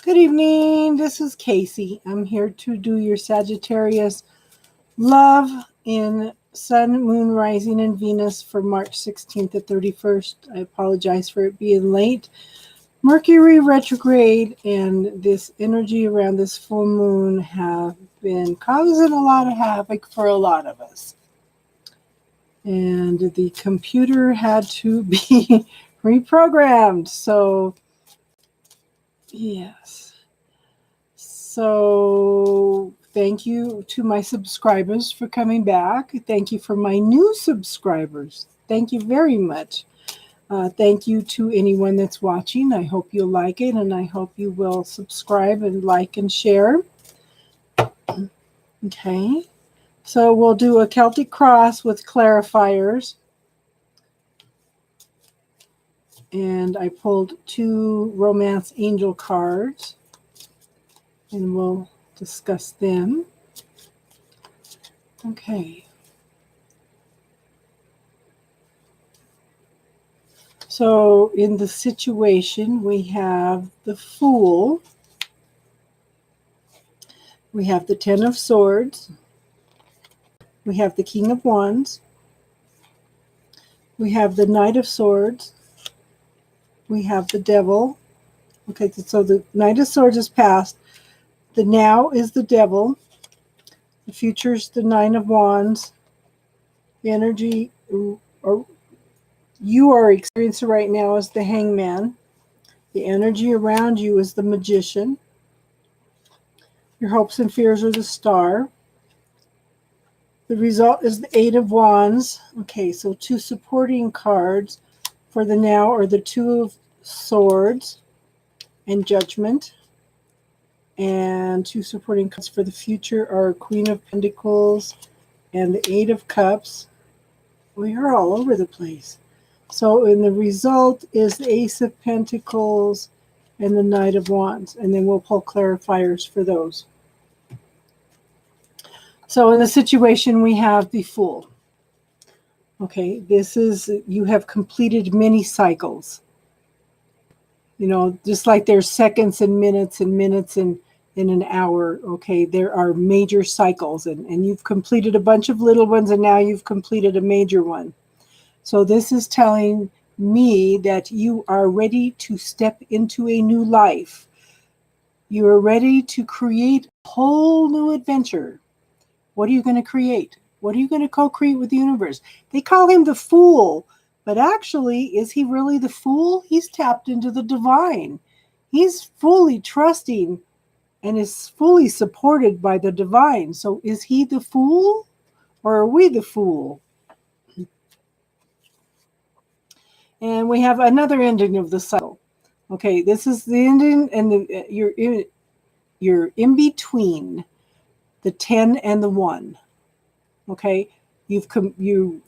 Good evening. This is Casey. I'm here to do your Sagittarius love in Sun, Moon, Rising, and Venus for March 16th to 31st. I apologize for it being late. Mercury retrograde and this energy around this full moon have been causing a lot of havoc for a lot of us. And the computer had to be reprogrammed. So, yes. So thank you to my subscribers for coming back. Thank you for my new subscribers. Thank you very much. Thank you to anyone that's watching. I hope you'll like it, and I hope you will subscribe and like and share. Okay. So we'll do a Celtic cross with clarifiers. And I pulled 2 romance angel cards, and we'll discuss them. Okay. So in the situation, we have the Fool. We have the 10 of Swords. We have the King of Wands. We have the Knight of Swords. We have the Devil. Okay, so the Knight of Swords is past. The now is the Devil. The future is the Nine of Wands. The energy you are experiencing right now is the Hangman. The energy around you is the Magician. Your hopes and fears are the Star. The result is the 8 of Wands. Okay, so 2 supporting cards for the now are the 2 of Swords and Judgment. And 2 supporting cards for the future are Queen of Pentacles and the 8 of Cups. We are all over the place. So in the result is the Ace of Pentacles and the Knight of Wands. And then we'll pull clarifiers for those. So in the situation, we have the Fool. Okay, this is, you have completed many cycles. You know, just like there's seconds and minutes in an hour. Okay, there are major cycles, and you've completed a bunch of little ones, and now you've completed a major one. So this is telling me that you are ready to step into a new life. You are ready to create a whole new adventure. What are you going to create? What are you going to co-create with the universe? They call him the Fool, but actually, is he really the Fool? He's tapped into the divine. He's fully trusting and is fully supported by the divine. So is he the Fool, or are we the Fool? And we have another ending of the cycle. Okay, this is the ending, and you're in between the 10 and the 1. Okay, you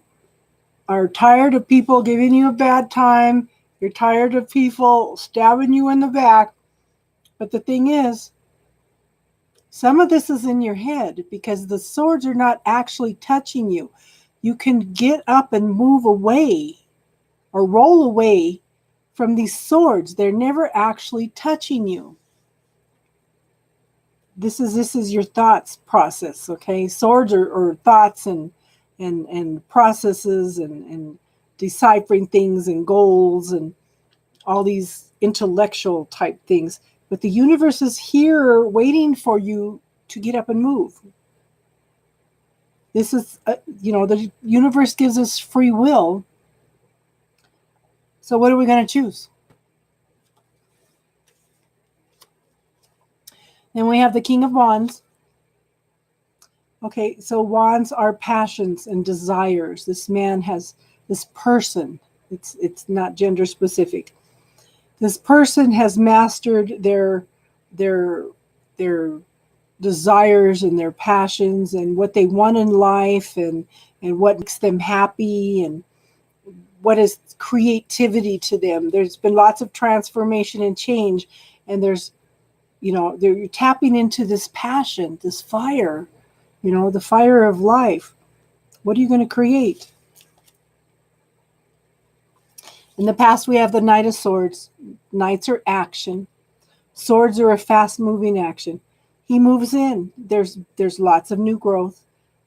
are tired of people giving you a bad time. You're tired of people stabbing you in the back. But the thing is, some of this is in your head because the swords are not actually touching you. You can get up and move away or roll away from these swords. They're never actually touching you. This is your thoughts process, okay? Swords are thoughts and processes and deciphering things and goals and all these intellectual type things. But the universe is here waiting for you to get up and move. This is, the universe gives us free will. So what are we going to choose? Then we have the King of Wands. Okay, so wands are passions and desires. This man has, this person, it's not gender specific. This person has mastered their desires and their passions and what they want in life and what makes them happy and what is creativity to them. There's been lots of transformation and change, and there's, they're tapping into this passion, this fire, the fire of life. What are you going to create? In the past, we have the Knight of Swords. Knights are action. Swords are a fast-moving action. He moves in. There's lots of new growth,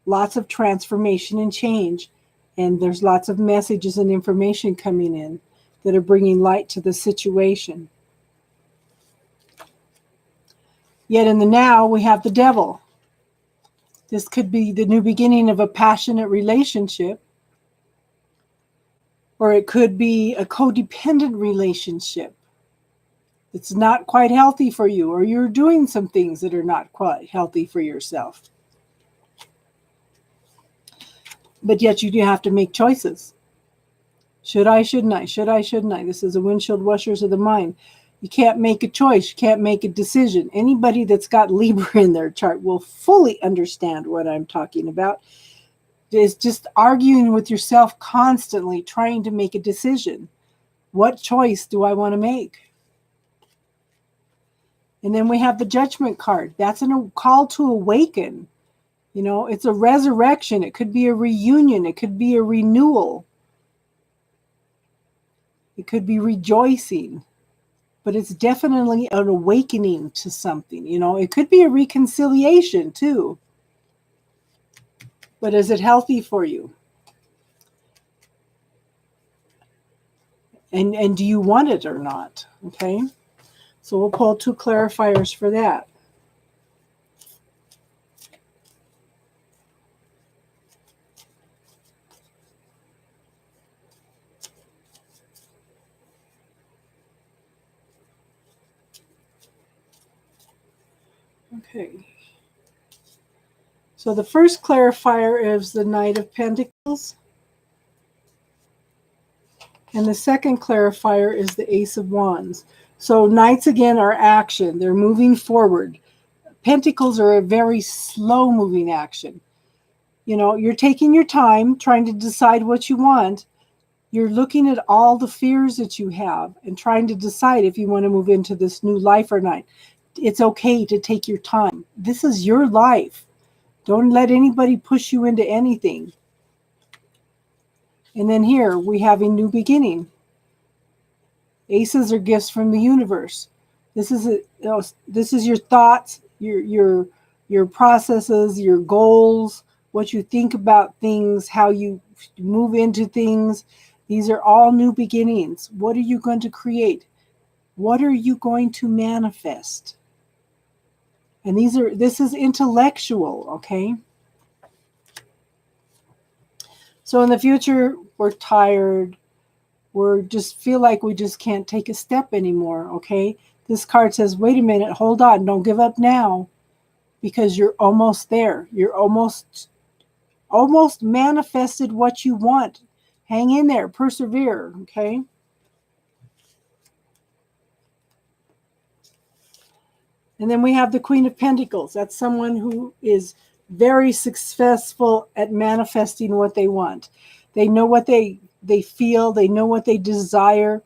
lots of transformation and change, and there's lots of messages and information coming in that are bringing light to the situation. Yet in the now, we have the devil. This could be the new beginning of a passionate relationship, or it could be a codependent relationship. It's not quite healthy for you, or you're doing some things that are not quite healthy for yourself. But yet you do have to make choices. Should I, shouldn't I? Should I, shouldn't I? This is a windshield washers of the mind. You can't make a choice. You can't make a decision. Anybody that's got Libra in their chart will fully understand what I'm talking about. It's just arguing with yourself constantly, trying to make a decision. What choice do I want to make? And then we have the Judgment card. That's a call to awaken. You know, it's a resurrection. It could be a reunion. It could be a renewal. It could be rejoicing. But it's definitely an awakening to something. You know, it could be a reconciliation too. But is it healthy for you? And do you want it or not? Okay. So we'll pull 2 clarifiers for that. Okay. So the first clarifier is the Knight of Pentacles. And the second clarifier is the Ace of Wands. So Knights, again, are action. They're moving forward. Pentacles are a very slow-moving action. You know, you're taking your time trying to decide what you want. You're looking at all the fears that you have and trying to decide if you want to move into this new life or not. It's okay to take your time. This is your life. Don't let anybody push you into anything. And then here we have a new beginning. Aces are gifts from the universe. This is your thoughts, your processes, your goals, what you think about things, how you move into things. These are all new beginnings. What are you going to create? What are you going to manifest? And this is intellectual, okay? So in the future, we're tired. We just feel like we just can't take a step anymore, okay? This card says, wait a minute, hold on, don't give up now, because you're almost there. You're almost manifested what you want. Hang in there, persevere, okay? And then we have the Queen of Pentacles. That's someone who is very successful at manifesting what they want. They know what they feel. They know what they desire.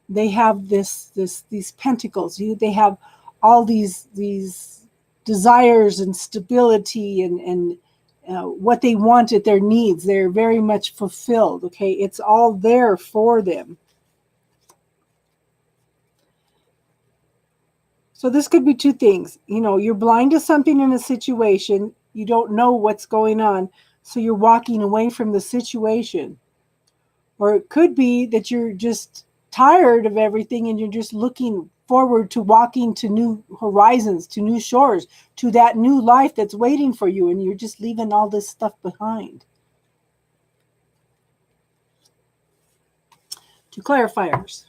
They have these pentacles. They have all these desires and stability and what they wanted, their needs. They're very much fulfilled. Okay, it's all there for them. So this could be 2 things. You know, you're blind to something in a situation. You don't know what's going on. So you're walking away from the situation. Or it could be that you're just tired of everything and you're just looking forward to walking to new horizons, to new shores, to that new life that's waiting for you. And you're just leaving all this stuff behind. 2 clarifiers.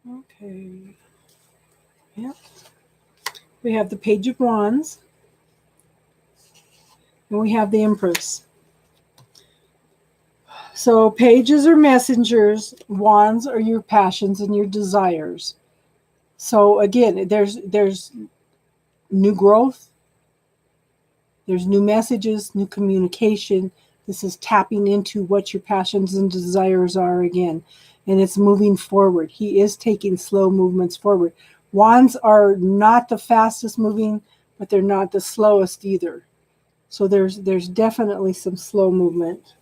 Okay. Yep. We have the Page of Wands. And we have the Empress. So pages are messengers. Wands are your passions and your desires. So again, there's new growth. There's new messages, new communication. This is tapping into what your passions and desires are again. And it's moving forward. He is taking slow movements forward. Wands are not the fastest moving, but they're not the slowest either. So there's definitely some slow movement.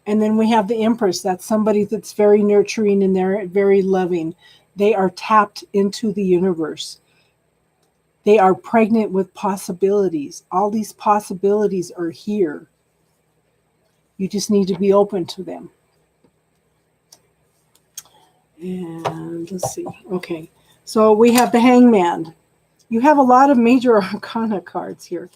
And then we have the Empress. That's somebody that's very nurturing and they're very loving. They are tapped into the universe. They are pregnant with possibilities. All these possibilities are here. You just need to be open to them. And let's see. Okay. So we have the Hangman. You have a lot of major arcana cards here.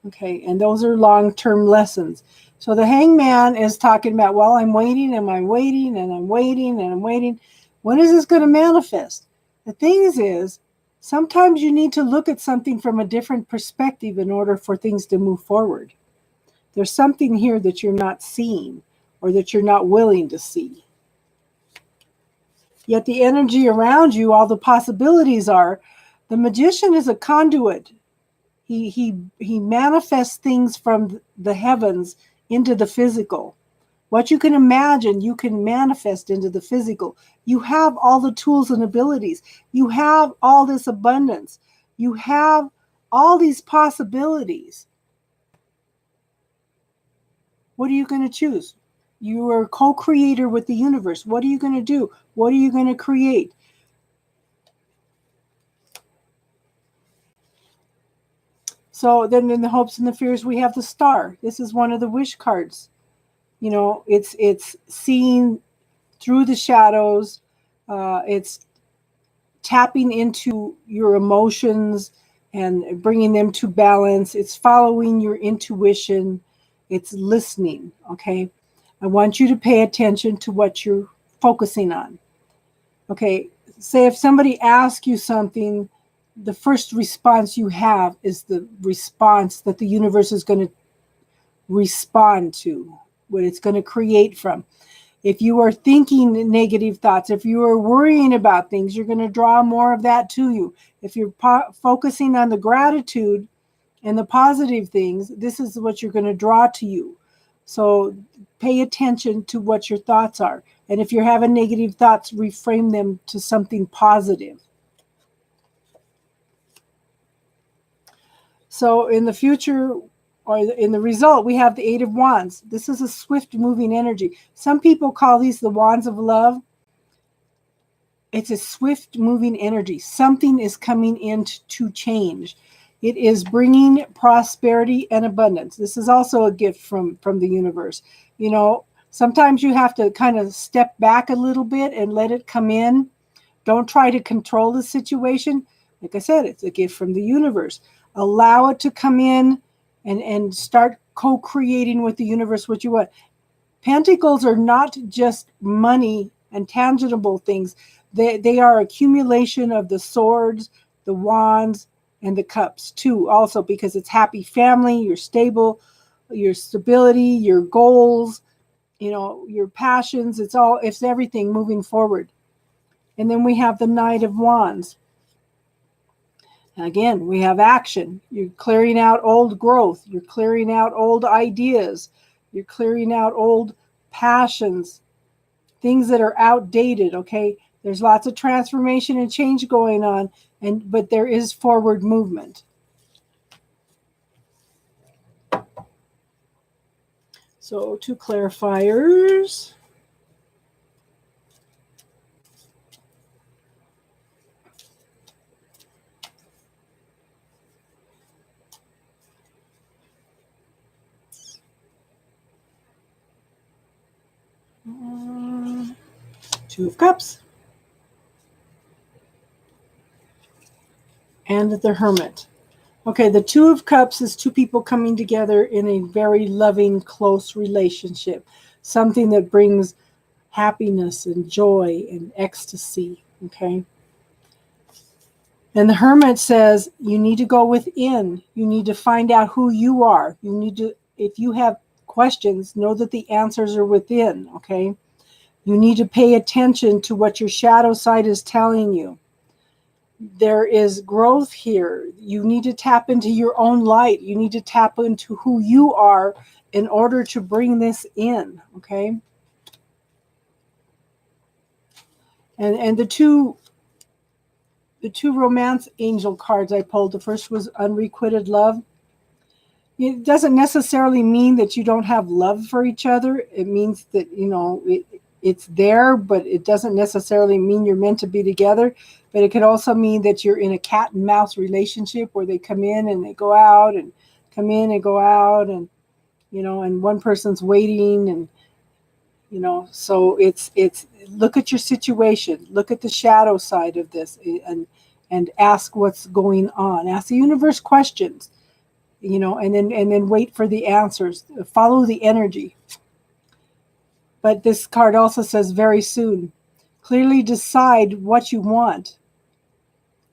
Okay. And those are long-term lessons. So the Hangman is talking about, well, I'm waiting and I'm waiting and I'm waiting and I'm waiting. When is this going to manifest? The thing is, sometimes you need to look at something from a different perspective in order for things to move forward. There's something here that you're not seeing or that you're not willing to see. Yet the energy around you, all the possibilities are, the magician is a conduit. He manifests things from the heavens into the physical. What you can imagine, you can manifest into the physical. You have all the tools and abilities. You have all this abundance. You have all these possibilities. What are you going to choose? You are a co-creator with the universe. What are you going to do? What are you going to create? So then in the hopes and the fears, we have the Star. This is one of the wish cards. You know, it's seeing through the shadows. It's tapping into your emotions and bringing them to balance. It's following your intuition. It's listening, okay? I want you to pay attention to what you're focusing on. Okay, say if somebody asks you something, the first response you have is the response that the universe is going to respond to, what it's going to create from. If you are thinking negative thoughts, if you are worrying about things, you're going to draw more of that to you. If you're focusing on the gratitude and the positive things, this is what you're going to draw to you. So pay attention to what your thoughts are. And if you're having negative thoughts, reframe them to something positive. So in the future, or in the result, we have the Eight of Wands. This is a swift moving energy. Some people call these the wands of love. It's a swift moving energy. Something is coming in to change. It is bringing prosperity and abundance. This is also a gift from the universe. You know, sometimes you have to kind of step back a little bit and let it come in. Don't try to control the situation. Like I said, it's a gift from the universe. Allow it to come in and start co-creating with the universe what you want. Pentacles are not just money and tangible things. They are accumulation of the swords, the wands, and the cups too, also because it's happy family, you're stable, your stability, your goals, you know, your passions. It's everything moving forward. And then we have the Knight of Wands. Again, we have action. You're clearing out old growth. You're clearing out old ideas. You're clearing out old passions, things that are outdated, okay? There's lots of transformation and change going on, but there is forward movement. So 2 clarifiers. Two of Cups. And the Hermit. Okay, the Two of Cups is two people coming together in a very loving, close relationship. Something that brings happiness and joy and ecstasy, okay? And the Hermit says, you need to go within. You need to find out who you are. You need to, if you have questions, know that the answers are within, okay? You need to pay attention to what your shadow side is telling you. There is growth here. You need to tap into your own light. You need to tap into who you are in order to bring this in, okay? And the two the two romance angel cards I pulled, the first was unrequited love. It doesn't necessarily mean that you don't have love for each other. It means that, it's there, but it doesn't necessarily mean you're meant to be together. But it could also mean that you're in a cat and mouse relationship where they come in and they go out and come in and go out, and, and one person's waiting, and, so it's look at your situation, look at the shadow side of this, and ask what's going on. Ask the universe questions. And then wait for the answers. Follow the energy. But this card also says very soon. Clearly decide what you want.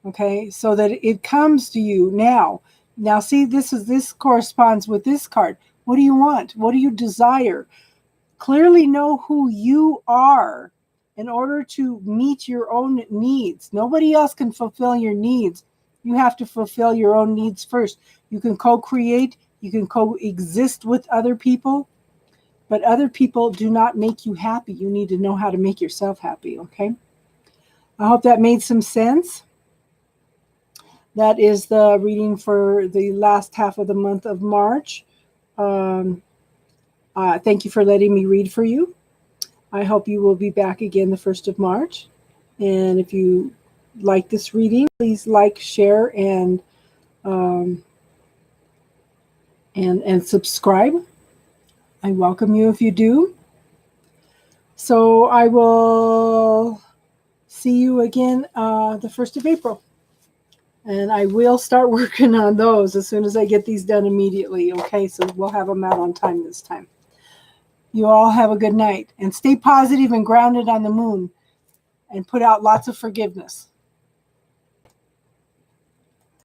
Okay, so that it comes to you now. Now, see, this corresponds with this card. What do you want? What do you desire? Clearly know who you are in order to meet your own needs. Nobody else can fulfill your needs. You have to fulfill your own needs first. You can co-create, you can coexist with other people, but other people do not make you happy. You need to know how to make yourself happy, okay? I hope that made some sense. That is the reading for the last half of the month of March. Thank you for letting me read for you. I hope you will be back again the 1st of March. And if you like this reading, please like, share, and subscribe. I welcome you if you do. So I will see you again the 1st of April. And I will start working on those as soon as I get these done immediately. Okay, so we'll have them out on time this time. You all have a good night. And stay positive and grounded on the moon. And put out lots of forgiveness.